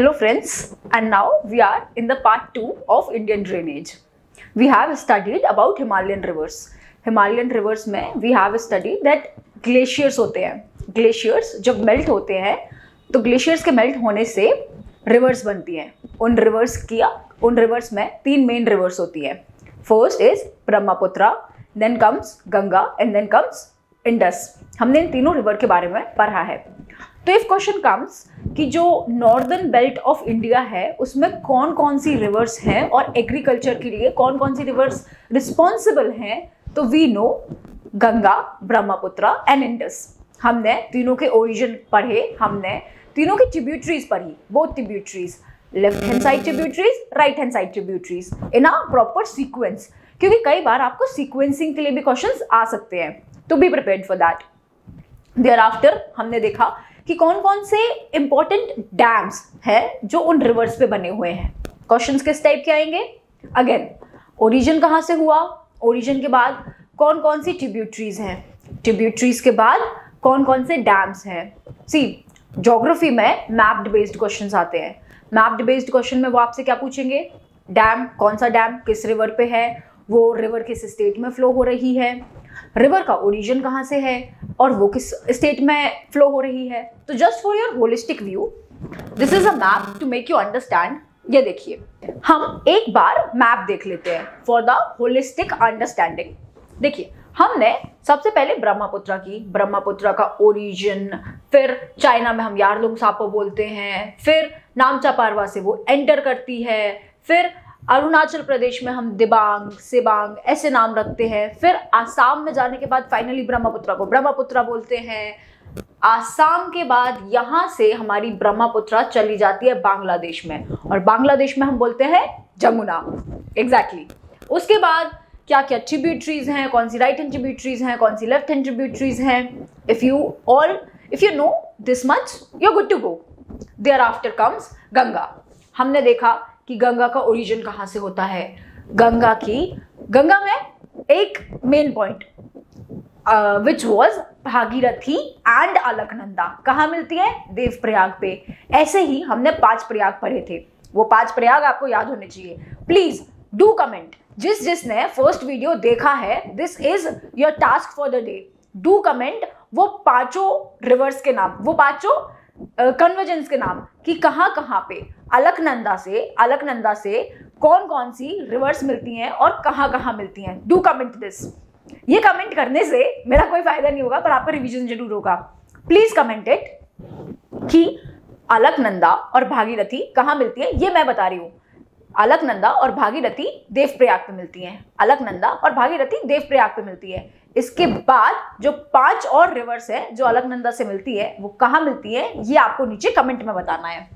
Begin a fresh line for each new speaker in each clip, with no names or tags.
Hello friends, and now we are in the part 2 of Indian drainage. We have studied about Himalayan rivers. Himalayan rivers में we have studied that glaciers होते हैं. Glaciers जब melt होते हैं तो glaciers के melt होने से rivers बनती हैं. उन rivers में 3 main rivers होती हैं. First is Brahmaputra, then comes Ganga and then comes Indus. हमने इन तीनों रिवर के बारे में पढ़ा है. तो इफ क्वेश्चन कम्स कि जो नॉर्दर्न बेल्ट ऑफ इंडिया है उसमें कौन कौन सी रिवर्स हैं और एग्रीकल्चर के लिए कौन कौन सी रिवर्स रिस्पॉन्सिबल हैं, तो we know Ganga, Brahmaputra and Indus. हमने तीनों के ओरिजिन पढ़े, हमने तीनों की ट्रिब्यूटरीज पढ़ी, both tributaries, left hand side tributaries, right hand side tributaries in a proper sequence, क्योंकि कई बार आपको सीक्वेंसिंग के लिए भी क्वेश्चंस आ सकते हैं. To be prepared for that. Thereafter हमने देखा कि कौन कौन से इंपॉर्टेंट डैम्स हैं जो उन रिवर्स पे बने हुए हैं. क्वेश्चंस किस टाइप के आएंगे? अगेन ओरिजिन कहाँ से हुआ, ओरिजिन के बाद कौन कौन सी ट्रिब्यूटरीज हैं, ट्रिब्यूटरीज के बाद कौन कौन से डैम्स हैं. सी ज्योग्राफी में मैप्ड बेस्ड क्वेश्चंस आते हैं. मैप्ड बेस्ड क्वेश्चन में वो आपसे क्या पूछेंगे? डैम, कौन सा डैम किस रिवर पे है, वो रिवर किस स्टेट में फ्लो हो रही है, रिवर का ओरिजिन कहाँ से है और वो किस स्टेट में फ्लो हो रही है. तो just for your holistic view this is a map to make you understand. ये देखिए, हम एक बार मैप देख लेते हैं फॉर द होलिस्टिक अंडरस्टैंडिंग. देखिए, हमने सबसे पहले ब्रह्मपुत्र का ओरिजिन, फिर चाइना में हम यारलुंग बोलते हैं, फिर नामचा पारवा से वो एंटर करती है, फिर अरुणाचल प्रदेश में हम दिबांग, सिबांग ऐसे नाम रखते हैं, फिर आसाम में जाने के बाद फाइनली ब्रह्मपुत्र को ब्रह्मपुत्र बोलते हैं. आसाम के बाद यहाँ से हमारी ब्रह्मपुत्र चली जाती है बांग्लादेश में, और बांग्लादेश में हम बोलते हैं जमुना. एग्जैक्टली. उसके बाद क्या क्या ट्रिब्यूटरीज हैं, कौन सी राइट हैंड ट्रिब्यूटरीज हैं, कौन सी लेफ्ट हैंड ट्रिब्यूटरीज हैं. If you know this much you are good to go. Thereafter comes Ganga. हमने देखा कि गंगा का ओरिजिन कहाँ से होता है. गंगा में एक main point which was Bhagirathi and Alaknanda कहाँ मिलती है? देवप्रयाग पे. ऐसे ही हमने 5 प्रयाग पढ़े थे, वो 5 प्रयाग आपको याद होने चाहिए. Please do comment. जिसने फर्स्ट वीडियो देखा है, this is your task for the day. Do comment वो 5 रिवर्स के नाम, वो 5 कन्वर्जेंस के नाम कि कहाँ कहाँ पे अलकनंदा से कौन कौन सी रिवर्स मिलती हैं और कहाँ कहाँ मिलती हैं. Do comment this. ये कमेंट करने से मेरा कोई फायदा नहीं होगा, पर आपका रिवीजन जरूर होगा. प्लीज कमेंट इट कि अलकनंदा और भागीरथी कहाँ मिलती है. ये मैं बता रही हूँ, अलकनंदा और भागीरथी देवप्रयाग पे मिलती हैं. अलकनंदा और भागीरथी देवप्रयाग पे मिलती है. इसके बाद जो 5 और रिवर्स है जो अलकनंदा से मिलती है वो कहाँ मिलती है, ये आपको नीचे कमेंट में बताना है.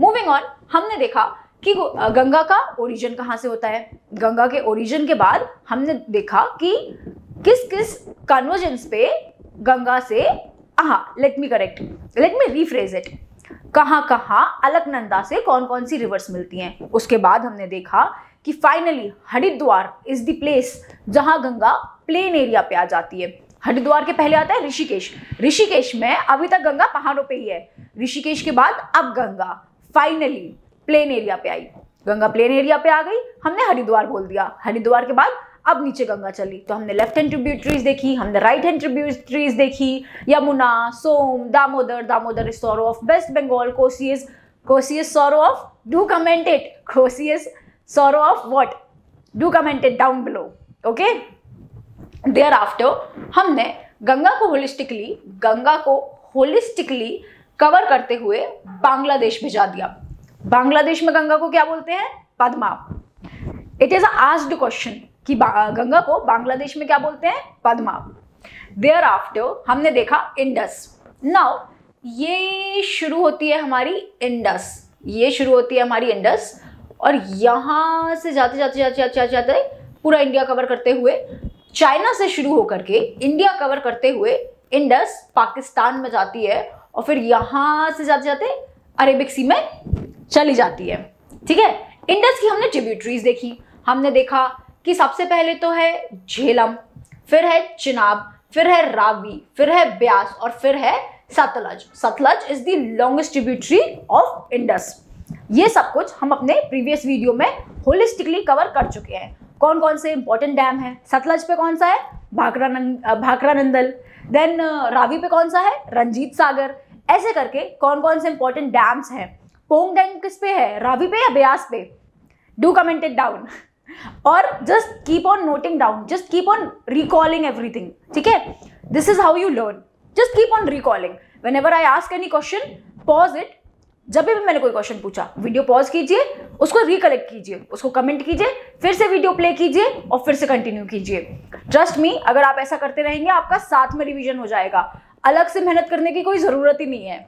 मूविंग ऑन, हमने देखा कि गंगा का ओरिजिन कहाँ से होता है. गंगा के ओरिजिन के बाद हमने देखा कि किस किस कन्वर्जेंस पे गंगा से लेट मी रीफ्रेज इट, कहाँ कहाँ अलकनंदा से कौन कौन सी रिवर्स मिलती हैं. उसके बाद हमने देखा कि finally Haridwar is the place जहां गंगा प्लेन एरिया पे आ जाती है. हरिद्वार के पहले आता है ऋषिकेश. ऋषिकेश में अभी तक गंगा पहाड़ों पे ही है. ऋषिकेश के बाद अब गंगा फाइनली प्लेन एरिया पे आई. गंगा प्लेन एरिया पे आ गई, हमने हरिद्वार बोल दिया. हरिद्वार के बाद अब नीचे गंगा चली, तो हमने लेफ्ट हैंड ट्रिब्यूटरीज देखी, हमने राइट हैंड ट्रिब्यूटरीज देखी. Yamuna, Son, Damodar is sorrow of West Bengal, Kosi is sorrow of, do comment it, Kosi is sorrow of what, do comment it down below. Okay. Thereafter हमने गंगा को होलिस्टिकली कवर करते हुए बांग्लादेश भेजा दिया. बांग्लादेश में गंगा को क्या बोलते हैं? Padma. It is asked question कि गंगा को बांग्लादेश में क्या बोलते हैं? पद्मा. देयर आफ्टर हमने देखा इंडस. नाउ ये शुरू होती है हमारी इंडस, और यहां से जाते पूरा इंडिया कवर करते हुए, चाइना से शुरू होकर के इंडिया कवर करते हुए इंडस पाकिस्तान में जाती है, और फिर यहां से जाते अरेबिक सी में चली जाती है. ठीक है. इंडस की हमने ट्रिब्यूटरीज देखी. हमने देखा कि सबसे पहले तो है झेलम, फिर है चिनाब, फिर है रावी, फिर है ब्यास और फिर है Sutlej. Sutlej is the longest tributary of Indus. ये सब कुछ हम अपने प्रीवियस वीडियो में होलिस्टिकली कवर कर चुके हैं। कौन कौन से इंपॉर्टेंट डैम है सतलज पे, कौन सा है भाखरा नंदल, देन रावी पे कौन सा है रंजीत सागर, ऐसे करके कौन कौन से इंपॉर्टेंट डैम्स हैं। पोंग डैम किस पे है, रावी पे या ब्यास पे? डू कमेंट इट डाउन और just keep on noting down, just keep on recalling everything, ठीक है? This is how you learn, just keep on recalling. Whenever I ask any question, pause it. जब भी मैंने कोई क्वेश्चन पूछा, video pause कीजिए, उसको रिकलेक्ट कीजिए, उसको कमेंट कीजिए, फिर से वीडियो प्ले कीजिए और फिर से कंटिन्यू कीजिए। ट्रस्ट मी, अगर आप ऐसा करते रहेंगे आपका साथ में रिवीजन हो जाएगा, अलग से मेहनत करने की कोई जरूरत ही नहीं है।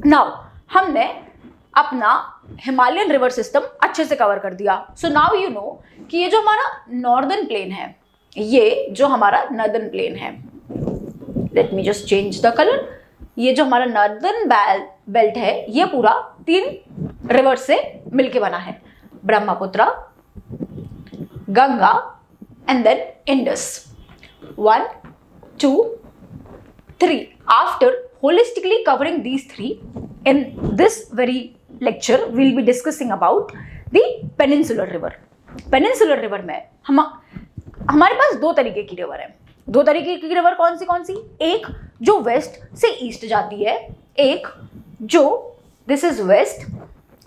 नाउ हमने अपना हिमालयन रिवर सिस्टम अच्छे से कवर कर दिया। सो नाउ यू नो कि ये जो हमारा नॉर्दर्न प्लेन है, ये जो हमारा नॉर्दर्न प्लेन है, let me just change the colour. ये जो हमारा नॉर्दर्न बेल्ट है, ये पूरा 3 रिवर से मिलके बना है, Brahmaputra, Ganga and then Indus. 1, 2, 3. After holistically covering these 3, in this very lecture we'll be discussing about the peninsular river. Peninsular river में हमारे पास 2 तरीके की रिवर है। 2 तरीके की रिवर कौन सी? एक जो वेस्ट से ईस्ट जाती है, एक जो this is west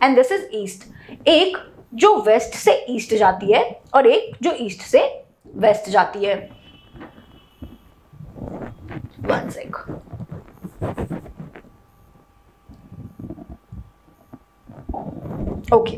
and this is east, एक जो वेस्ट से ईस्ट जाती है और एक जो ईस्ट से वेस्ट जाती है। 1 sec. ओके,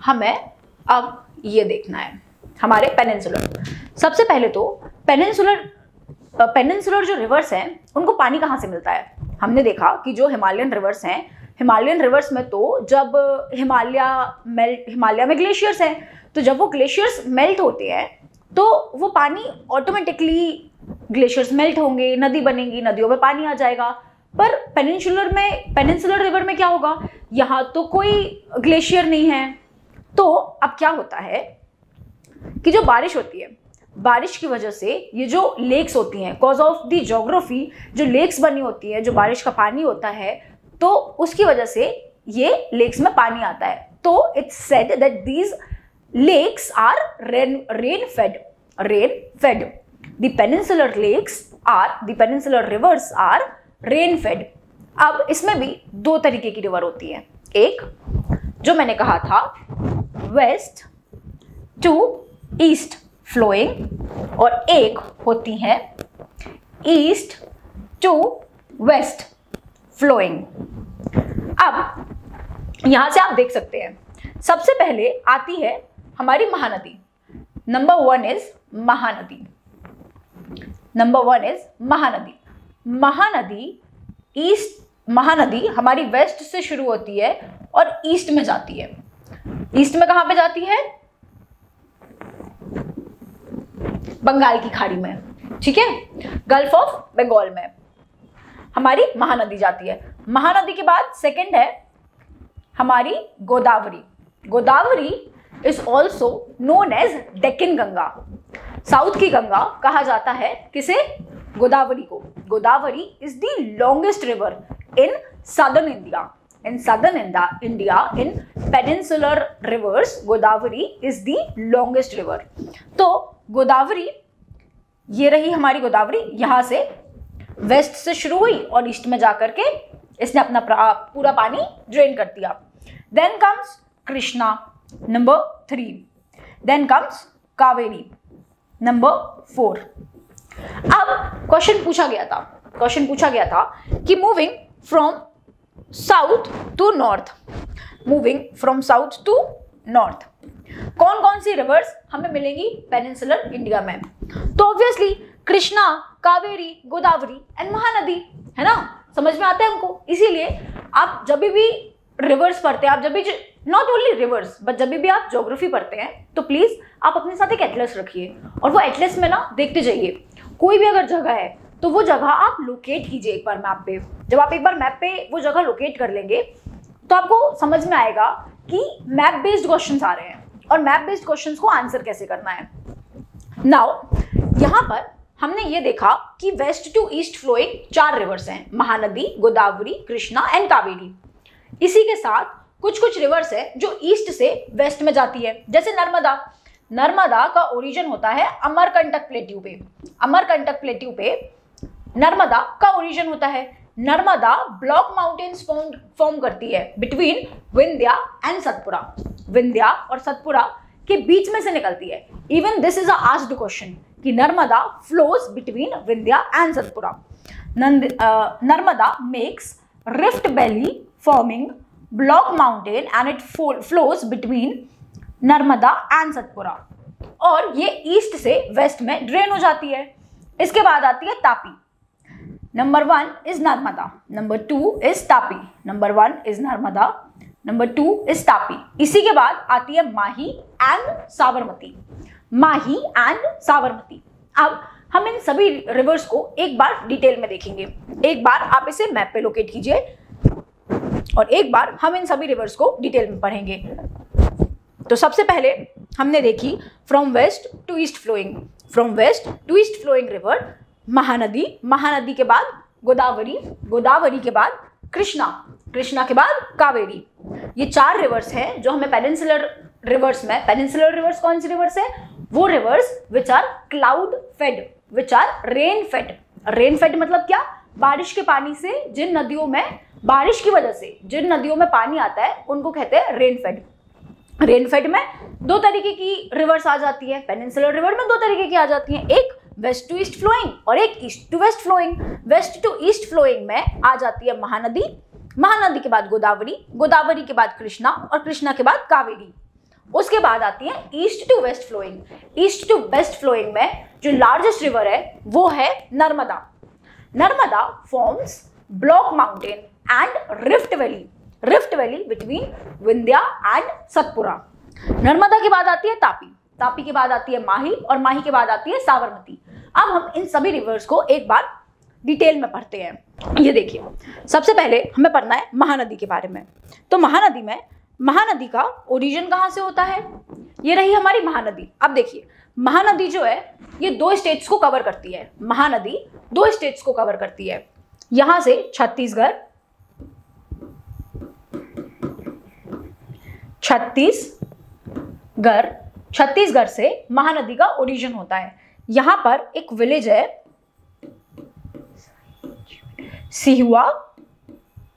हमें अब ये देखना है हमारे पेनिनसुलर। सबसे पहले तो पेनिनसुलर जो रिवर्स हैं उनको पानी कहाँ से मिलता है। हमने देखा कि जो हिमालयन रिवर्स हैं, हिमालयन रिवर्स में तो जब हिमालय में ग्लेशियर्स हैं, तो जब वो ग्लेशियर्स मेल्ट होते हैं तो वो पानी ऑटोमेटिकली, ग्लेशियर्स मेल्ट होंगे, नदी बनेगी, नदियों में पानी आ जाएगा। पर पेनिनसुलर रिवर में क्या होगा, यहाँ तो कोई ग्लेशियर नहीं है। तो अब क्या होता है कि जो बारिश होती है, बारिश की वजह से ये जो लेक्स होती हैं, कॉज ऑफ द ज्योग्राफी, जो लेक्स बनी होती है, जो बारिश का पानी होता है, तो उसकी वजह से ये लेक्स में पानी आता है। तो it's said that these lakes are rain fed. The peninsular rivers are rain fed. अब इसमें भी 2 तरीके की रिवर होती है, एक जो मैंने कहा था वेस्ट टू ईस्ट फ्लोइंग, और एक होती है ईस्ट टू वेस्ट फ्लोइंग। अब यहां से आप देख सकते हैं, सबसे पहले आती है हमारी महानदी। Number 1 is Mahanadi. महानदी हमारी वेस्ट से शुरू होती है और ईस्ट में जाती है। ईस्ट में कहां पे जाती है? बंगाल की खाड़ी में, ठीक है, गल्फ ऑफ बंगाल में हमारी महानदी जाती है। महानदी के बाद सेकंड है हमारी Godavari. Godavari is also known as Deccan Ganga. South की गंगा कहा जाता है किसे? गोदावरी को। Godavari is the longest river in southern India. In peninsular rivers, Godavari is the longest river. तो गोदावरी, ये रही हमारी गोदावरी, यहां से वेस्ट से शुरू हुई और ईस्ट में जाकर के इसने अपना पूरा पानी ड्रेन कर दिया। Then comes Krishna, number 3। Then comes Kaveri, number 4। अब क्वेश्चन पूछा गया था कि moving from south to north, कौन कौन सी रिवर्स हमें मिलेंगी पेनिनसुलर इंडिया में? तो ऑब्वियसली कृष्णा, कावेरी, गोदावरी एंड महानदी, है ना? समझ में आता है हमको। इसीलिए आप जब भी रिवर्स पढ़ते हैं, आप जब भी, नॉट ओनली रिवर्स बट जब भी आप ज्योग्राफी पढ़ते हैं, तो प्लीज आप अपने साथ एक एटलस रखिए और वो एटलस में ना देखते जाइए। कोई भी अगर जगह है तो वो जगह आप लोकेट कीजिए एक बार मैप पे। जब आप एक बार मैप पे वो जगह लोकेट कर लेंगे तो आपको समझ में आएगा कि मैप बेस्ड क्वेश्चंस आ रहे हैं और मैप बेस्ड क्वेश्चंस को आंसर कैसे करना है। नाउ यहाँ पर हमने ये देखा कि west to east flowing 4 rivers हैं, महानदी, गोदावरी, कृष्णा एंड कावेरी। इसी के साथ कुछ कुछ रिवर्स है जो ईस्ट से वेस्ट में जाती है, जैसे नर्मदा। नर्मदा का ओरिजिन होता है अमरकंटक प्लेट्यू पे। अमरकंटक प्लेट्यू पे नर्मदा का ओरिजिन होता है। नर्मदा ब्लॉक माउंटेन्स फॉर्म करती है बिटवीन विंध्या एंड सतपुरा। विंध्या और सतपुरा के बीच में से निकलती है। Even this is a asked question कि Narmada flows between Vindhya and Satpura. Narmada makes rift valley forming block mountain and it flows between Narmada and Satpura, और ये ईस्ट से वेस्ट में ड्रेन हो जाती है। इसके बाद आती है Tapi. Number 1 is Narmada, number 2 is Tapi. Number 1 is Narmada, number 2 is Tapi. इसी के बाद आती है माही एंड साबरमती। माही एंड साबरमती। अब हम इन सभी रिवर्स को एक बार डिटेल में देखेंगे। एक बार आप इसे मैप पे लोकेट कीजिए और एक बार हम इन सभी रिवर्स को डिटेल में पढ़ेंगे। तो सबसे पहले हमने देखी from west to east flowing. From west to east flowing river Mahanadi, Mahanadi के बाद गोदावरी, गोदावरी के बाद कृष्णा, कृष्णा के बाद कावेरी। ये 4 रिवर्स हैं जो हमें पेनिनसुलर रिवर्स में, पेनिनसुलर रिवर्स कौन सी रिवर्स है? वो rivers which are cloud fed, which are rain fed. Rain fed मतलब क्या? बारिश के पानी से जिन नदियों में, बारिश की वजह से जिन नदियों में पानी आता है उनको कहते हैं रेन फेड। रेन फेड में 2 तरीके की रिवर्स आ जाती है। पेनिनसुलर रिवर में 2 तरीके की आ जाती हैं, एक वेस्ट टू ईस्ट फ्लोइंग और एक east to west flowing. West to east flowing में आ जाती है महानदी, महानदी के बाद गोदावरी, गोदावरी के बाद कृष्णा और कृष्णा के बाद कावेरी। उसके बाद आती है east to west flowing. East to west flowing में जो लार्जेस्ट रिवर है वो है Narmada. Narmada forms block mountain and rift valley, rift valley between Vindhya and Satpura. Narmada के बाद आती है तापी, तापी के बाद आती है माही और माही के बाद आती है साबरमती। अब हम इन सभी रिवर्स को एक बार डिटेल में पढ़ते हैं। ये देखिए, सबसे पहले हमें पढ़ना है महानदी के बारे में। तो महानदी में, महानदी का ओरिजिन कहाँ से होता है? ये रही हमारी महानदी। अब देखिए, महानदी जो है ये 2 स्टेट्स को कवर करती है। महानदी 2 स्टेट्स को कवर करती है। यहां से छत्तीसगढ़, छत्तीसगढ़ से महानदी का ओरिजिन होता है। यहां पर एक विलेज है सिहुआ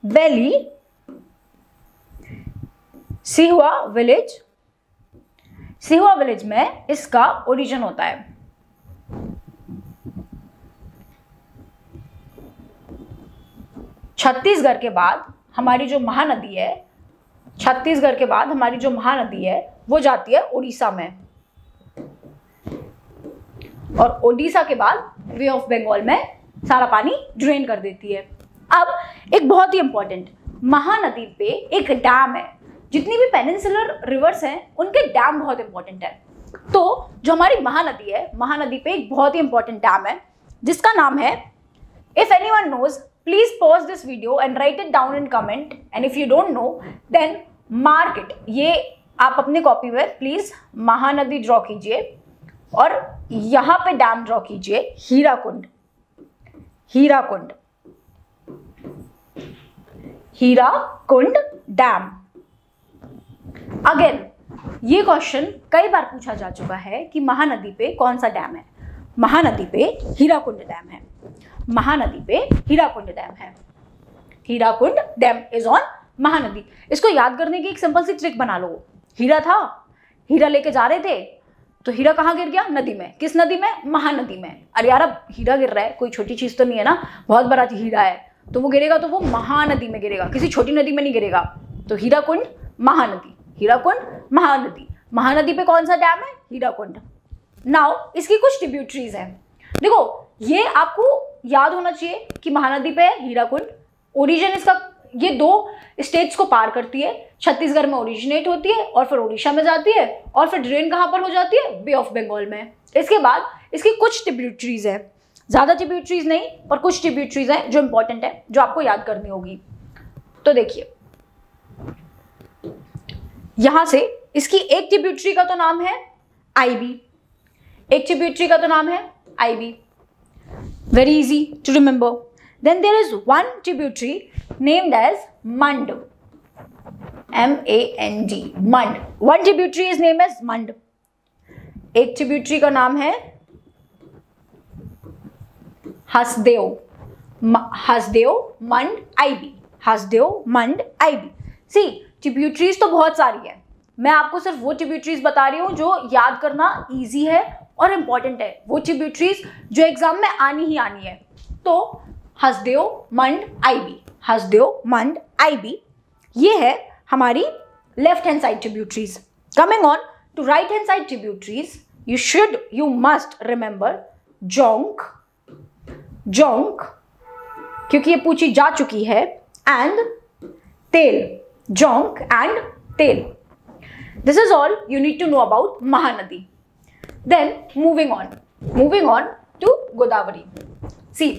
वैली, सिहुआ विलेज, सिहुआ विलेज में इसका ओरिजिन होता है। छत्तीसगढ़ के बाद हमारी जो महानदी है, छत्तीसगढ़ के बाद हमारी जो महानदी है वो जाती है उड़ीसा में, और ओडिशा के बाद वे ऑफ बंगाल में सारा पानी ड्रेन कर देती है। अब एक बहुत ही इंपॉर्टेंट, महानदी पे एक डैम है। जितनी भी पेनिनसुलर रिवर्स हैं उनके डैम बहुत इंपॉर्टेंट है। तो जो हमारी महानदी है, महानदी पे एक बहुत ही इंपॉर्टेंट डैम है जिसका नाम है, if anyone knows please pause this video and write it down in comment, and if you don't know then mark it. ये आप अपने कॉपी में प्लीज महानदी ड्रॉ कीजिए और यहां पे डैम ड्रॉ कीजिए, हीराकुंड, हीराकुंड, हीराकुंड डैम। अगेन ये क्वेश्चन कई बार पूछा जा चुका है कि महानदी पे कौन सा डैम है? महानदी पे हीराकुंड डैम है। महानदी पे हीराकुंड डैम है। Hirakud dam is on Mahanadi. इसको याद करने की एक सिंपल सी ट्रिक बना लो। हीरा था, हीरा लेके जा रहे थे, तो हीरा कहाँ गिर गया? नदी में। किस नदी में? महानदी में। अरे यार, अब हीरा गिर रहा है, कोई छोटी चीज तो नहीं है ना, बहुत बड़ा हीरा है, तो वो गिरेगा तो वो महानदी में गिरेगा, किसी छोटी नदी में नहीं गिरेगा। तो हीराकुंड महानदी, हीराकुंड महानदी। महानदी पे कौन सा डैम है? हीराकुंड। नाउ इसकी कुछ ट्रिब्यूटरीज हैं। देखो, ये आपको याद होना चाहिए कि महानदी पे हीराकुंड, ओरिजिन इसका ये 2 स्टेट्स को पार करती है। छत्तीसगढ़ में ओरिजिनेट होती है और फिर उड़ीसा में जाती है और फिर ड्रेन कहाँ पर हो जाती है? बे ऑफ बंगाल में। इसके बाद इसकी कुछ ट्रिब्यूटरीज है, ज़्यादा ट्रिब्यूटरीज नहीं पर कुछ ट्रिब्यूटरीज हैं जो इंपॉर्टेंट है, जो आपको याद करनी होगी। तो देखिए, यहां से इसकी एक ट्रिब्यूटरी का तो नाम है आईबी, एक ट्रिब्यूटरी का तो नाम है IB. very easy to remember. Then there is one tributary named as Mand, M-A-N-D, Mand. One tributary is named as Mand. एक tributary का नाम है हसदेव, हसदेव मंड आईबी, हसदेव मंड आईबी. सी ट्रिब्यूटरीज तो बहुत सारी है, मैं आपको सिर्फ वो ट्रिब्यूटरीज बता रही हूँ जो याद करना इजी है और इम्पॉर्टेंट है, वो ट्रिब्यूटरीज जो एग्जाम में आनी ही आनी है. तो हसदेव मंड आईबी, हसदेव मंड आईबी, ये है हमारी left hand side tributaries. Coming on to right hand side tributaries, you must remember Jonk, Jonk क्योंकि ये पूछी जा चुकी है, एंड तेल, Jonk and Tel. This is all you need to know about Mahanadi. Then moving on to Godavari. See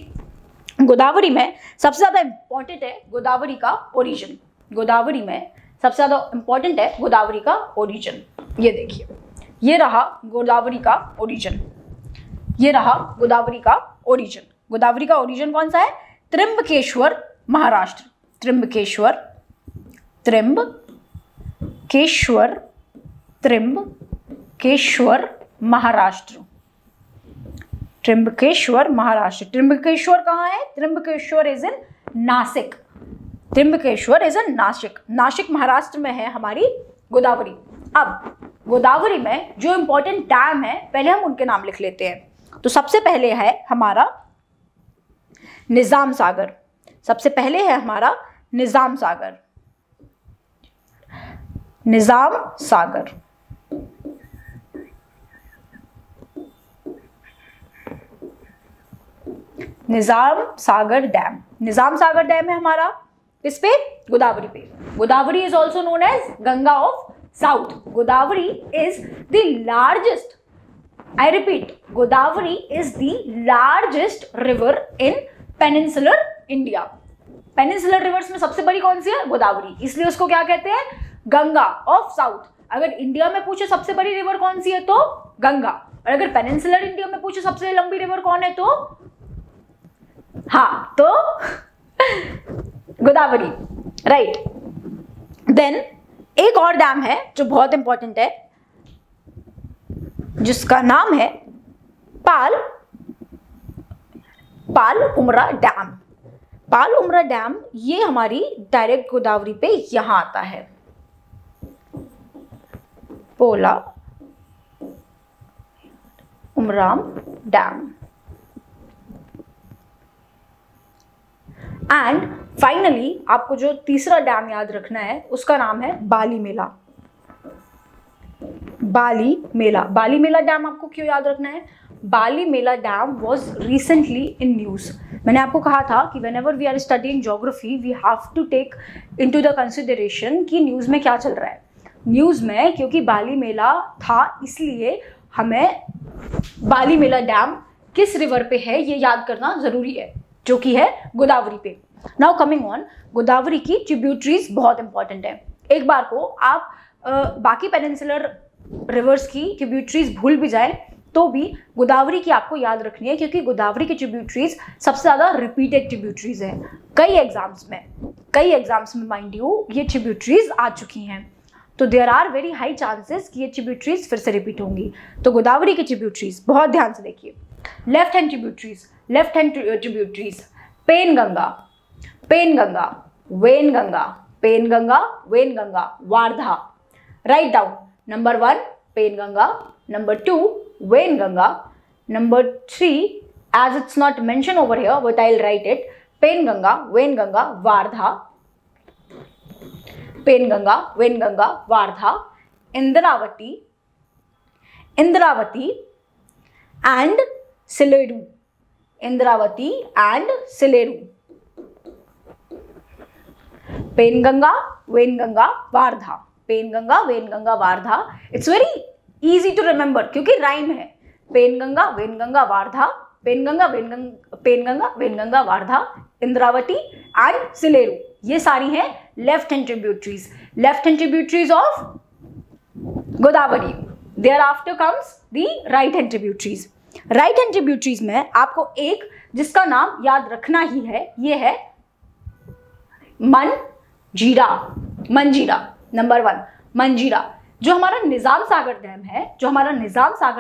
Godavari में सबसे ज्यादा इंपॉर्टेंट है गोदावरी का ओरिजिन. गोदावरी में सबसे ज्यादा इंपॉर्टेंट है गोदावरी का ओरिजिन. ये देखिए, ये रहा गोदावरी का ओरिजिन, ये रहा गोदावरी का ओरिजिन. गोदावरी का ओरिजिन कौन सा है? त्र्यंबकेश्वर महाराष्ट्र, त्र्यंबकेश्वर, त्र्यंबकेश्वर, त्र्यंबकेश्वर महाराष्ट्र, त्र्यंबकेश्वर महाराष्ट्र. त्र्यंबकेश्वर कहाँ है? Trimbakeshwar is in Nashik, Trimbakeshwar is in Nashik, Nashik Maharashtra में है हमारी गोदावरी. अब गोदावरी में जो इंपॉर्टेंट डैम है पहले हम उनके नाम लिख लेते हैं. तो सबसे पहले है हमारा निजाम सागर, सबसे पहले है हमारा निजाम सागर, निजाम सागर. निजाम सागर डैम, निजाम सागर डैम है हमारा इस पे गोदावरी पे. Godavari is also known as Ganga of south. Godavari is the largest, I repeat, Godavari is the largest river in peninsular India. Peninsular rivers में सबसे बड़ी कौन सी है? गोदावरी. इसलिए उसको क्या कहते हैं? Ganga of south. अगर इंडिया में पूछे सबसे बड़ी रिवर कौन सी है तो गंगा, और अगर पेनिनसुलर इंडिया में पूछे सबसे लंबी रिवर कौन है तो हाँ तो गोदावरी, राइट. देन एक और डैम है जो बहुत इंपॉर्टेंट है जिसका नाम है पाल उमरा डैम. पाल उमरा डैम ये हमारी डायरेक्ट गोदावरी पे यहां आता है. पोला उमराम डैम. एंड फाइनली आपको जो तीसरा डैम याद रखना है उसका नाम है बाली मेला. बाली मेला, बाली मेला डैम आपको क्यों याद रखना है? Balimela dam was recently in news. मैंने आपको कहा था कि whenever we are studying geography we have to take into the consideration कि न्यूज में क्या चल रहा है. न्यूज में क्योंकि बाली मेला था इसलिए हमें बाली मेला डैम किस रिवर पे है ये याद करना जरूरी है, जो कि है गोदावरी पे. नाउ कमिंग ऑन, गोदावरी की ट्रिब्यूटरीज बहुत इंपॉर्टेंट है. एक बार को आप बाकी पेनिनसुलर रिवर्स की ट्रिब्यूटरीज भूल भी जाए तो भी गोदावरी की आपको याद रखनी है, क्योंकि गोदावरी की ट्रिब्यूटरीज सबसे ज़्यादा रिपीटेड ट्रिब्यूटरीज हैं. कई एग्जाम्स में माइंड यू ये ट्रिब्यूटरीज आ चुकी हैं, तो there are very high chances कि ये ट्रिब्यूटरीज फिर से रिपीट होंगी. तो गोदावरी की ट्रिब्यूटरीज बहुत ध्यान से देखिए. Left hand tributaries Penganga, Penganga, Wainganga, Penganga, Wainganga, Wardha. Write down. Number 1 Penganga, number 2 Wainganga, number 3 as it's not mentioned over here but I'll write it, Penganga, Wainganga, Wardha, Penganga, Wainganga, Wardha, Indravati, Indravati and Sileru, Indravati and Sileru. Penganga, Wainganga, Wardha, Penganga, Wainganga, Wardha. It's very easy to remember क्योंकि राइम है. पेनगंगा, वेनगंगा, वारधा, पेनगंगा, वेनगंगा, वारधा, इंद्रावती एंड सिलेरू. ये सारी हैं left hand tributaries. Left hand tributaries of Godavari. Thereafter comes the right hand tributaries. Right hand tributaries में आपको एक जिसका नाम याद रखना ही है, ये है मंजीरा। मंजीरा नंबर 1, मंजीरा। जो हमारा निजाम सागर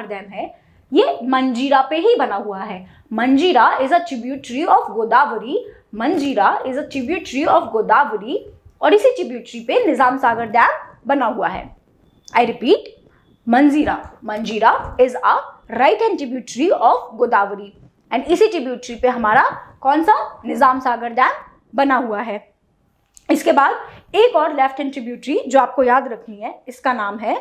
डैम है, ये मंजीरा पे ही बना हुआ है। Manjira is a tributary of Godavari. Manjira is a tributary of Godavari, और इसी ट्रिब्यूटरी पे निजाम सागर डैम बना हुआ है। आई रिपीट, मंजीरा is a right hand tributary of Godavari, and इसी ट्रिब्यूटरी पे हमारा कौन सा, निजाम सागर डैम बना हुआ है। इसके बाद एक और लेफ्ट हैंड ट्रिब्यूटरी जो आपको याद रखनी है, इसका नाम है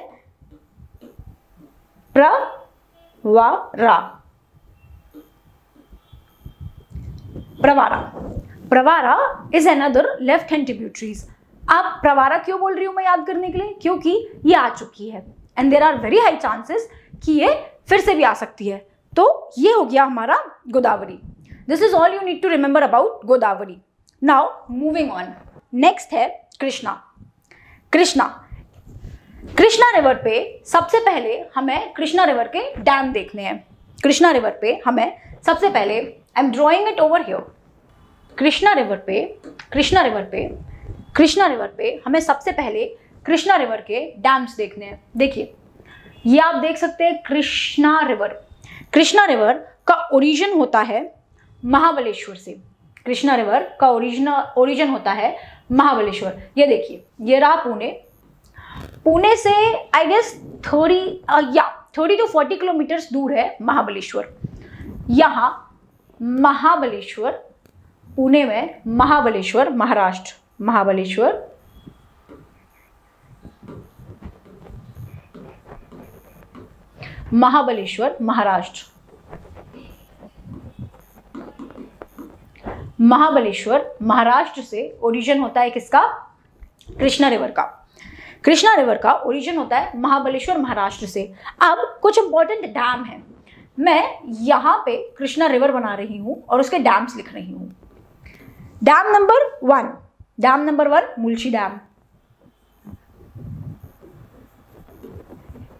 Pravara. Pravara is another left hand tributaries. अब प्रवारा क्यों बोल रही हूं मैं याद करने के लिए, क्योंकि ये आ चुकी है and there are very high chances कि ये फिर से भी आ सकती है। तो ये हो गया हमारा Godavari. This is all you need to remember about Godavari. Now moving on, next है कृष्णा। कृष्णा रिवर पे सबसे पहले हमें कृष्णा रिवर के डैम देखने हैं। कृष्णा रिवर पे हमें सबसे पहले, I am drawing it over here, Krishna river पे हमें सबसे पहले कृष्णा रिवर के डैम्स देखने हैं। देखिए, ये आप देख सकते हैं कृष्णा रिवर का ओरिजिन होता है महाबलेश्वर से। कृष्णा रिवर का ओरिजिन होता है महाबलेश्वर। ये देखिए, ये रहा पुणे से आई गेस 30 to 40 किलोमीटर्स दूर है महाबलेश्वर। यहाँ महाबलेश्वर, पुणे में महाबलेश्वर, महाराष्ट्र, महाबलेश्वर महाराष्ट्र। महाबलेश्वर महाराष्ट्र से ओरिजिन होता है किसका, कृष्णा रिवर का ओरिजिन होता है महाबलेश्वर महाराष्ट्र से। अब कुछ इंपॉर्टेंट डैम है, मैं यहाँ पे कृष्णा रिवर बना रही हूँ और उसके डैम्स लिख रही हूँ। Dam number 1 Mulshi dam.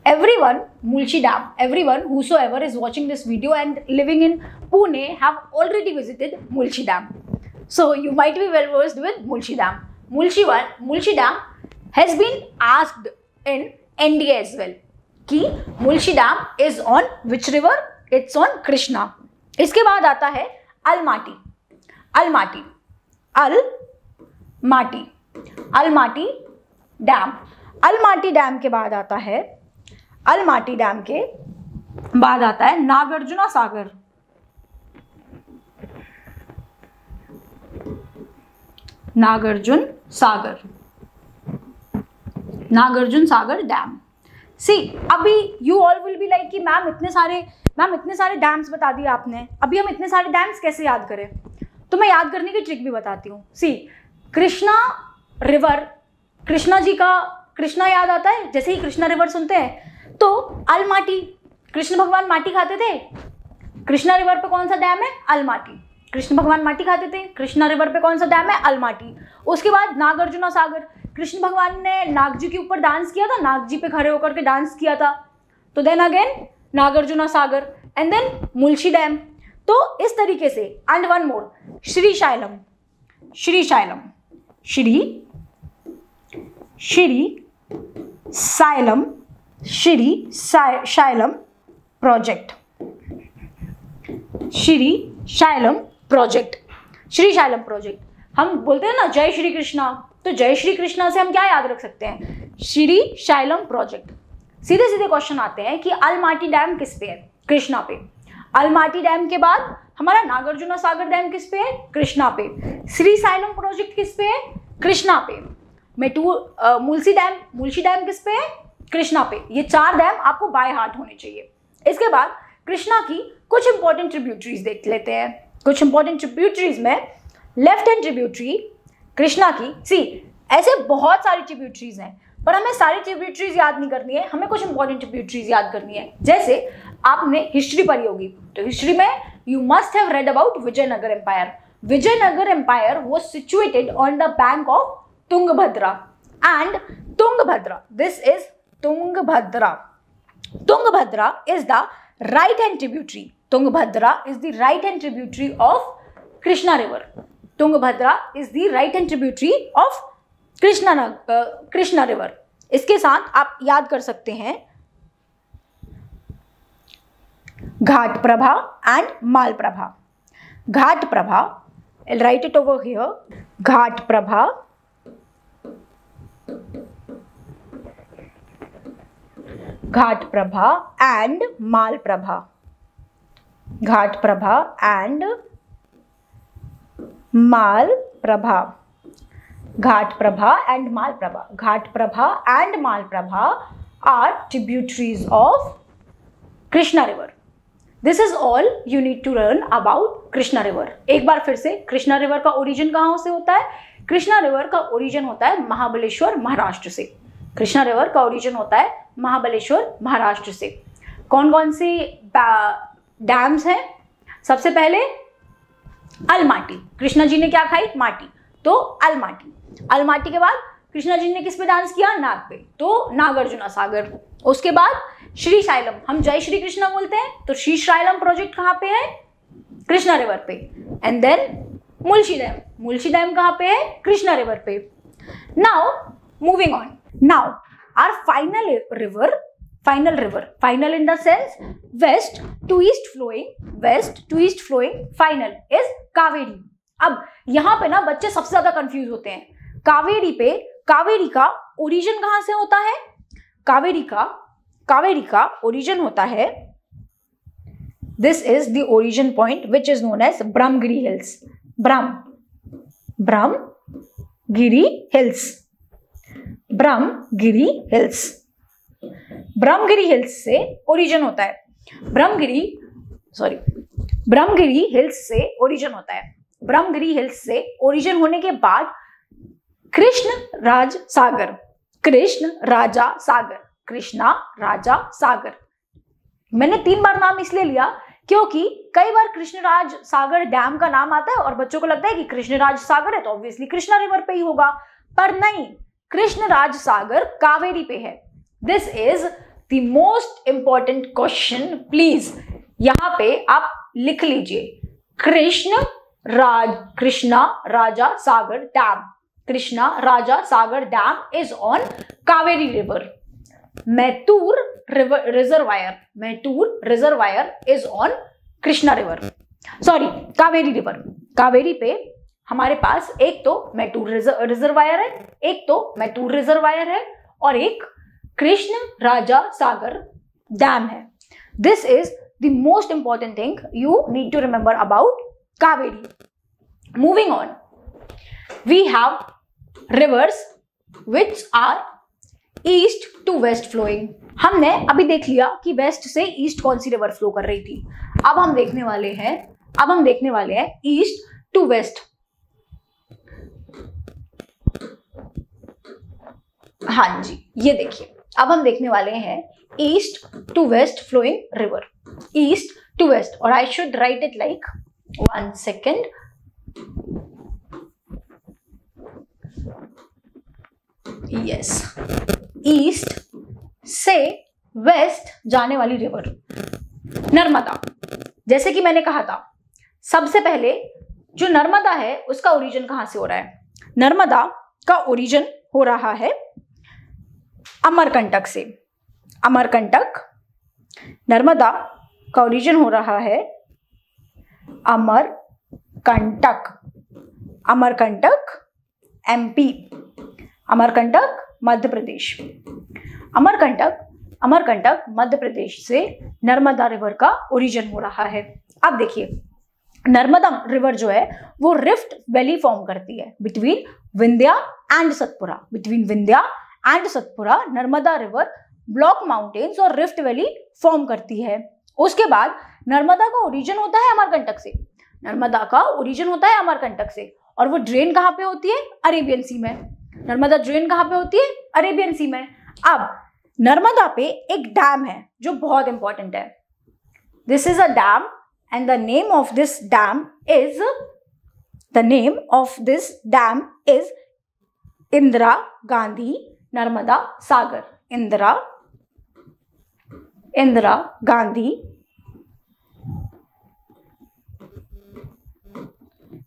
Everyone whosoever is watching this video and living in Pune have already visited Mulshi Dam. So you might be well versed with Mulshi Dam. Mulshi Dam has been asked in NDA as well कि Mulshi Dam is on which river? It's on Krishna. इसके बाद आता है Almaty dam. Almaty dam के बाद आता है नागार्जुना सागर dam. सी, अभी you all will be like कि मैम इतने सारे डैम्स बता दिए आपने, अभी हम इतने सारे डैम्स कैसे याद करें? तो मैं याद करने की ट्रिक भी बताती हूँ। सी, कृष्णा रिवर, कृष्णा जी का कृष्णा याद आता है, जैसे ही कृष्णा रिवर सुनते हैं तो अलमाटी, कृष्ण भगवान माटी खाते थे, कृष्णा रिवर पे कौन सा डैम है? अलमाटी। कृष्ण भगवान माटी खाते थे, कृष्णा रिवर पे कौन सा डैम है? अलमाटी। उसके बाद नागार्जुना सागर, कृष्ण भगवान ने नाग जी के ऊपर डांस किया था, नाग जी पे खड़े होकर के डांस किया था, तो then again Nagarjuna Sagar, and then Mulshi dam. तो इस तरीके से, and one more, Srisailam project. Srisailam project हम बोलते हैं ना जय श्री कृष्णा, तो जय श्री कृष्णा से हम क्या याद रख सकते हैं? श्रीशैलम प्रोजेक्ट। सीधे सीधे क्वेश्चन आते हैं कि अलमाटी डैम किस पे है? कृष्णा पे। अलमाटी डैम के बाद हमारा नागार्जुना सागर डैम किस पे है? कृष्णा पे। श्रीशैलम प्रोजेक्ट किस पे है? कृष्णा पे। मुल्शी डैम किस पे है? कृष्णा पे। ये 4 डैम आपको बाय हार्ट होने चाहिए। इसके बाद कृष्णा की कुछ इंपॉर्टेंट ट्रिब्यूटरीज देख लेते हैं। कुछ इंपॉर्टेंट ट्रिब्यूटरीज में लेफ्ट हैंड ट्रिब्यूटरी कृष्णा की, सी ऐसे बहुत सारी ट्रिब्यूटरीज हैं, पर हमें सारी ट्रिब्यूटरीज याद नहीं करनी है, हमें कुछ इंपॉर्टेंट ट्रिब्यूटरीज याद करनी है। जैसे आपने हिस्ट्री पढ़ी होगी, तो हिस्ट्री में you must have read about Vijayanagar empire. Vijayanagar empire was situated on the bank of Tungabhadra, and Tungabhadra, this is Tungabhadra is the right hand tributary. Tungabhadra is the right hand tributary of Krishna river. Tungabhadra is the right hand tributary of Krishna river. इसके साथ आप याद कर सकते हैं Ghataprabha and Malaprabha. Ghataprabha, I'll write it over here. Ghataprabha, Ghataprabha and Malaprabha. Ghataprabha and Malaprabha. Ghataprabha and Malaprabha. Ghataprabha and Malaprabha are tributaries of Krishna river. This is all you need to learn about Krishna river. एक बार फिर से, Krishna river का origin कहाँ से होता है? Krishna river का origin होता है महाबलेश्वर, महाराष्ट्र से. कृष्णा रिवर का ओरिजिन होता है महाबलेश्वर, महाराष्ट्र से. कौन कौन सी डैम्स हैं? सबसे पहले अलमाटी. कृष्णा जी ने क्या खाई? माटी, तो अलमाटी. अलमाटी के बाद कृष्णा जी ने किस पे डांस किया? नाग पे, तो नागार्जुना सागर. उसके बाद श्री शैलम, हम जय श्री कृष्णा बोलते हैं, तो श्री शैलम प्रोजेक्ट कहाँ पे है? कृष्णा रिवर पे. And then Mulshi dam. Mulshi dam कहाँ पे है? कृष्णा रिवर पे. Now moving on. Now our final river in the sense west to east flowing final is Kaveri. अब यहाँ पे ना बच्चे सबसे ज्यादा कंफ्यूज होते हैं. कावेरी पे, कावेरी का ओरिजिन कहाँ से होता है? कावेरी का ओरिजिन होता है, this is the origin point which is known as Brahmagiri hills. Brahmagiri hills से ओरिजिन होता है. ब्रह्मगिरी हिल्स से ओरिजिन होता है. ब्रह्मगिरी हिल्स से ओरिजिन होने के बाद कृष्णा राजा सागर. मैंने 3 बार नाम इसलिए लिया क्योंकि कई बार कृष्णराज सागर डैम का नाम आता है और बच्चों को लगता है कि कृष्णराज सागर है तो ऑब्वियसली कृष्णा रिवर पे ही होगा, पर नहीं, कृष्णराज सागर कावेरी पे है. This is the most important question. Please यहां पे आप लिख लीजिए, Krishna Raja Sagar dam is on Kaveri river. Mettur reservoir is on Krishna river, sorry Kaveri river. Kaveri पे हमारे पास एक तो मैतूर रिजर्वायर है, और एक कृष्ण राजा सागर डैम है. This is the most important thing you need to remember about Kaveri. Moving on, we have rivers which are east to west flowing. हमने अभी देख लिया कि वेस्ट से ईस्ट कौन सी रिवर फ्लो कर रही थी. अब हम देखने वाले हैं ईस्ट टू वेस्ट. हाँ जी, ये देखिए, अब हम देखने वाले हैं east to west flowing river. East to west, और I should write it like, 1 second. Yes, east से वेस्ट जाने वाली रिवर नर्मदा. जैसे कि मैंने कहा था, सबसे पहले जो नर्मदा है उसका ओरिजिन कहां से हो रहा है? नर्मदा का ओरिजिन हो रहा है अमरकंटक से. नर्मदा का ओरिजिन हो रहा है अमरकंटक एमपी, अमरकंटक मध्य प्रदेश. अमरकंटक मध्य प्रदेश से नर्मदा रिवर का ओरिजिन हो रहा है. अब देखिए, नर्मदा रिवर जो है वो रिफ्ट वैली फॉर्म करती है between Vindhya and Satpura. Narmada river block mountains और रिफ्ट वैली फॉर्म करती है. उसके बाद नर्मदा का ओरिजिन होता है अमरकंटक से. और वो ड्रेन कहाँ पे होती है? अरेबियन सी में. नर्मदा ड्रेन कहाँ पे होती है? अरेबियन सी में. अब नर्मदा पे एक डैम है जो बहुत इंपॉर्टेंट है. This is a dam and the name of this dam is Indira Gandhi Narmada Sagar. Indira Gandhi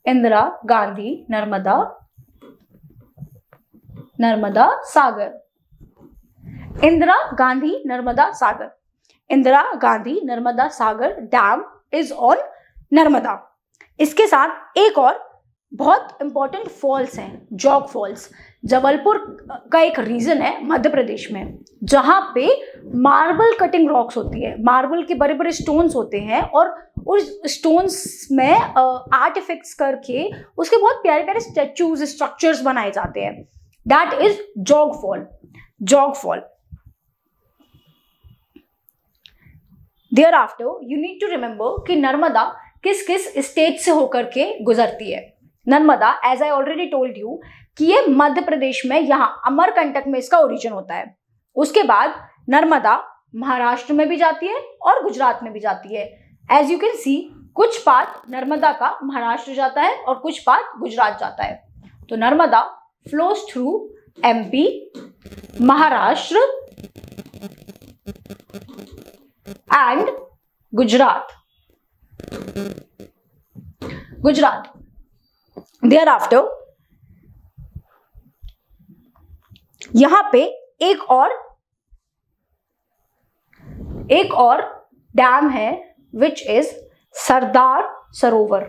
Indira Gandhi Narmada Sagar, Indira Gandhi Narmada Sagar, Indira Gandhi Narmada Sagar dam is on Narmada. इसके साथ एक और बहुत इंपॉर्टेंट फॉल्स हैं, जोग फॉल्स। जबलपुर का एक रीजन है मध्य प्रदेश में जहां पे मार्बल कटिंग रॉक्स होती है, मार्बल के बड़े बड़े स्टोन्स होते हैं और उस स्टोन्स में आर्टिफैक्ट्स करके उसके बहुत प्यारे प्यारे स्टैचूज, स्ट्रक्चर्स बनाए जाते हैं। दैट इज जोग फॉल, जोग fall. Thereafter, you need to remember कि नर्मदा किस किस स्टेट से होकर के गुजरती है। Narmada, as I already told you, कि ये मध्य प्रदेश में यहाँ अमरकंटक में इसका ओरिजिन होता है। उसके बाद नर्मदा महाराष्ट्र में भी जाती है और गुजरात में भी जाती है। एज यू कैन सी, कुछ पार्ट नर्मदा का महाराष्ट्र जाता है और कुछ पार्ट गुजरात जाता है। तो Narmada flows through MP, Maharashtra and Gujarat. Thereafter, यहां पे एक और डैम है which is Sardar Sarovar.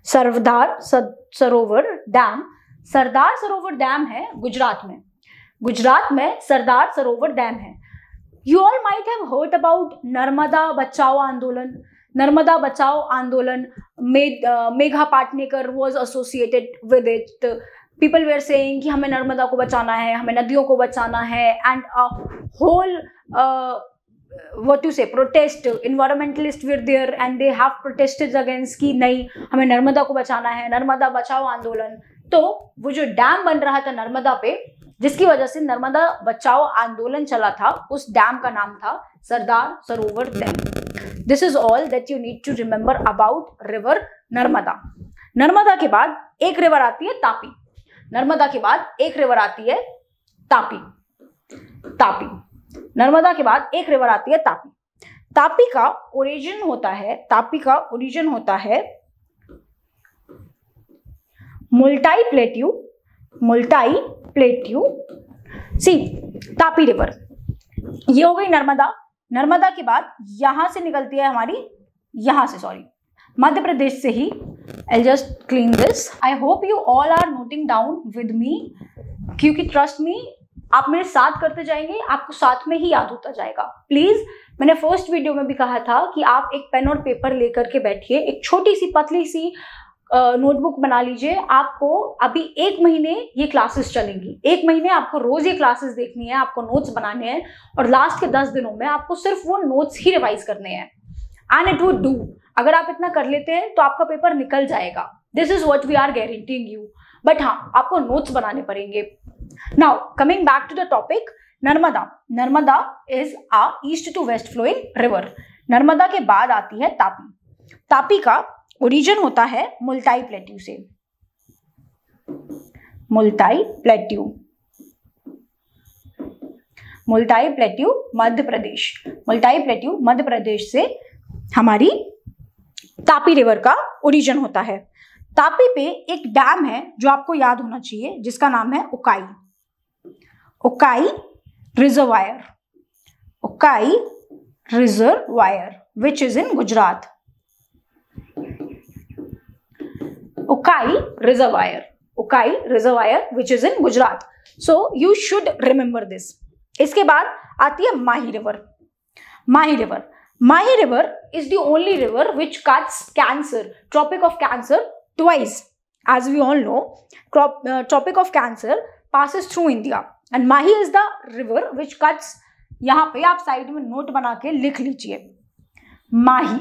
Sardar Sarovar dam, Sardar Sarovar dam है गुजरात में। गुजरात में सरदार सरोवर डैम है। You all might have heard about Narmada बचाओ आंदोलन। नर्मदा बचाओ आंदोलन में Megha Patnekar was associated with it. People were saying कि हमें नर्मदा को बचाना है, हमें नदियों को बचाना है, and a whole what to say protest, environmentalists were there and they have protested against कि नहीं हमें नर्मदा को बचाना है, नर्मदा बचाओ आंदोलन। तो वो जो डैम बन रहा था नर्मदा पे, जिसकी वजह से नर्मदा बचाओ आंदोलन चला था, उस डैम का नाम था Sardar Sarovar dam. This is all that you need to remember about river Narmada. Narmada के बाद एक रिवर आती है तापी। नर्मदा के बाद एक रिवर आती है तापी। नर्मदा के बाद एक रिवर आती है तापी। तापी का ओरिजिन होता है मुल्टाई प्लेट्यू। सी, तापी रिवर ये हो गई नर्मदा। नर्मदा के बाद यहां से निकलती है मध्य प्रदेश से ही। I'll just clean this. I hope you all are noting down with me, क्योंकि ट्रस्ट मी, आप मेरे साथ करते जाएंगे, आपको साथ में ही याद होता जाएगा। प्लीज, मैंने फर्स्ट वीडियो में भी कहा था कि आप एक पेन और पेपर लेकर के बैठिए, एक छोटी सी पतली सी नोटबुक बना लीजिए। आपको अभी 1 महीने ये क्लासेस चलेंगी। 1 महीने आपको रोज ये क्लासेस देखनी है, आपको नोट्स बनाने हैं और लास्ट के 10 दिनों में आपको सिर्फ वो नोट्स ही रिवाइज करने हैं। And it would do. अगर आप इतना कर लेते हैं तो आपका पेपर निकल जाएगा। This is what we are guaranteeing you. But हाँ, आपको नोट्स बनाने पड़ेंगे। Now coming back to the topic, Narmada is a east to west flowing river. Narmada के बाद आती है तापी। तापी का ओरिजिन होता है मुल्टाई प्लेट्यू से। मुल्टाई प्लेट्यू मध्य प्रदेश से हमारी तापी रिवर का ओरिजिन होता है। तापी पे एक डैम है जो आपको याद होना चाहिए, जिसका नाम है Ukai reservoir which is in Gujarat. Ukai reservoir which is in Gujarat. So you should remember this. इसके बाद आती है Mahi river is the only river which cuts Tropic of Cancer twice. As we all know, Tropic of Cancer passes through India and Mahi is the river which cuts, यहाँ पे आप side में note बना के लिख लीजिए, Mahi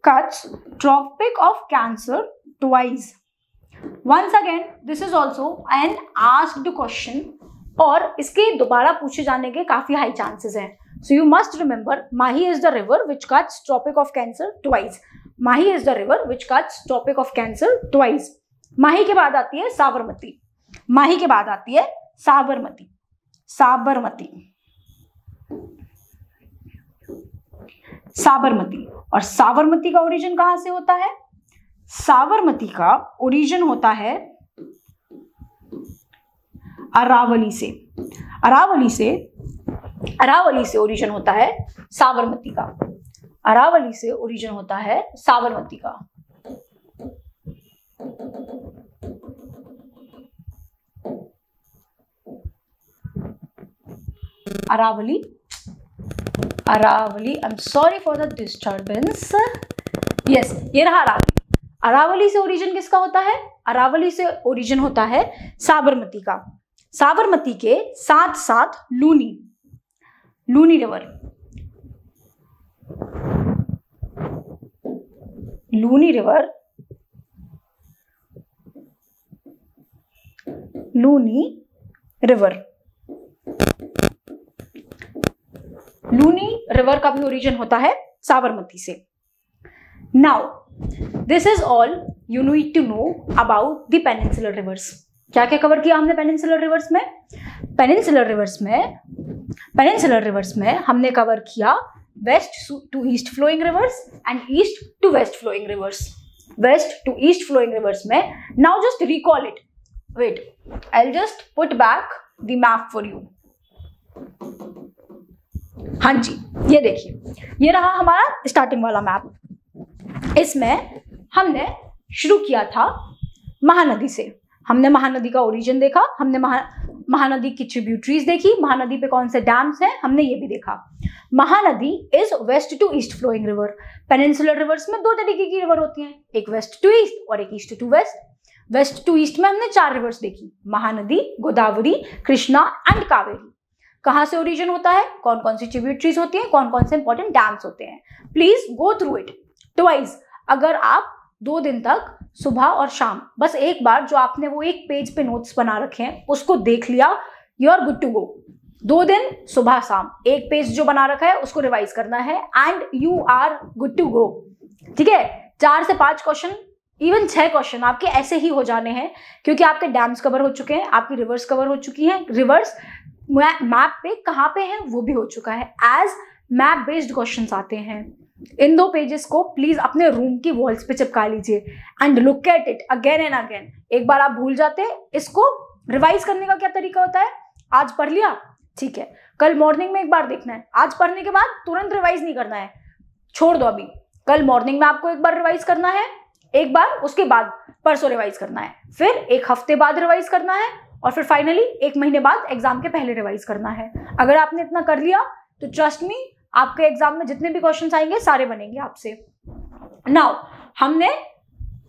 cuts Tropic of Cancer twice. Once again, this is also an asked question और इसके दोबारा पूछे जाने के काफी हाई चांसेस हैं। So you must remember, Mahi is the river which cuts tropic of cancer twice. Mahi के बाद आती है साबरमती।
साबरमती। और साबरमती का ओरिजिन कहां से होता है? साबरमती का ओरिजिन होता है अरावली से। अरावली से ओरिजिन होता है साबरमती का। अरावली से ओरिजिन होता है साबरमती का। Aravalli, I am sorry for the disturbance. Yes, ये रहा अरावली। अरावली से ओरिजिन किसका होता है? अरावली से ओरिजिन होता है साबरमती का। साबरमती के साथ साथ लूनी रिवर, लूनी रिवर का भी ओरिजिन होता है साबरमती से। Now this is all you need to know about the peninsular rivers. क्या क्या कवर किया हमने पेनिनसुलर रिवर्स में? पेनिनसुलर रिवर्स में हमने कवर किया west to east flowing rivers and east to west flowing rivers. West to east flowing rivers में, now just recall it. Wait, I will just put back the map for you. हाँ जी, ये देखिए, ये रहा हमारा starting वाला map. इसमें हमने शुरू किया था महानदी से। हमने महानदी का ओरिजिन देखा, हमने महानदी की ट्रिब्यूटरीज देखी, महानदी पे कौन से डैम्स हैं हमने ये भी देखा। Mahanadi is west to east flowing river. Peninsular rivers में दो तरीके की रिवर होती हैं, एक वेस्ट टू ईस्ट और एक east to west. West to east में हमने 4 रिवर्स देखी, महानदी, गोदावरी, कृष्णा एंड कावेरी। कहाँ से ओरिजिन होता है, कौन कौन सी ट्रिब्यूटरीज होती हैं, कौन कौन से इंपॉर्टेंट डैम्स होते हैं, please go through it twice. अगर आप 2 दिन तक सुबह और शाम बस एक बार जो आपने वो एक पेज पे नोट्स बना रखे हैं उसको देख लिया, you are good to go. 2 दिन सुबह शाम एक पेज जो बना रखा है उसको रिवाइज करना है and you are good to go. ठीक है, 4 से 5 क्वेश्चन, इवन 6 क्वेश्चन आपके ऐसे ही हो जाने हैं, क्योंकि आपके डैम्स कवर हो चुके हैं, आपकी रिवर्स कवर हो चुकी हैं, रिवर्स मैप पे कहाँ पे है वो भी हो चुका है। एज मैप बेस्ड क्वेश्चंस आते हैं, इन 2 पेजेस को प्लीज अपने रूम की वॉल्स पे चिपका लीजिए and look at it again and again. एक बार आप भूल जाते हैं, इसको रिवाइज करने का क्या तरीका होता है, आज पढ़ लिया, ठीक है, कल मॉर्निंग में एक बार देखना है। आज पढ़ने के बाद तुरंत रिवाइज नहीं करना है, छोड़ दो अभी। कल मॉर्निंग में आपको एक बार रिवाइज करना है, एक बार, उसके बाद परसों रिवाइज करना है, फिर 1 हफ्ते बाद रिवाइज करना है, और फिर फाइनली 1 महीने बाद एग्जाम के पहले रिवाइज करना है। अगर आपने इतना कर लिया तो ट्रस्ट मी, आपके एग्जाम में जितने भी क्वेश्चंस आएंगे सारे बनेंगे आपसे। नाउ हमने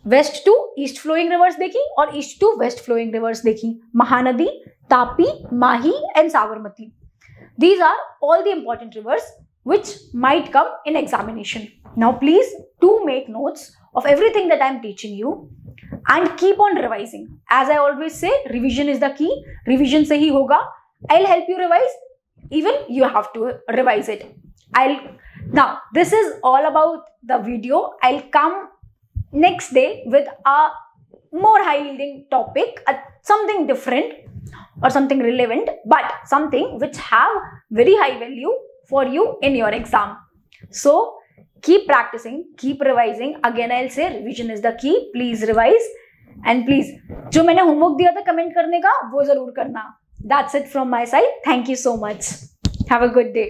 west to east flowing rivers देखी और east to west flowing rivers देखी, Mahanadi, Tapi, Mahi and Sabarmati. These are all the important rivers which might come in examination. Now please do make notes of everything that I am teaching you and keep on revising. As I always say, revision is the key. Revision से ही होगा. I'll help you revise. Even you have to revise it. Now this is all about the video. I'll come next day with a more high yielding topic, something different or something relevant, but something which have very high value for you in your exam. So keep practicing, keep revising. Again I'll say revision is the key. Please revise and please जो मैंने homework दिया था comment करने का वो जरूर करना. That's it from my side. Thank you so much. Have a good day.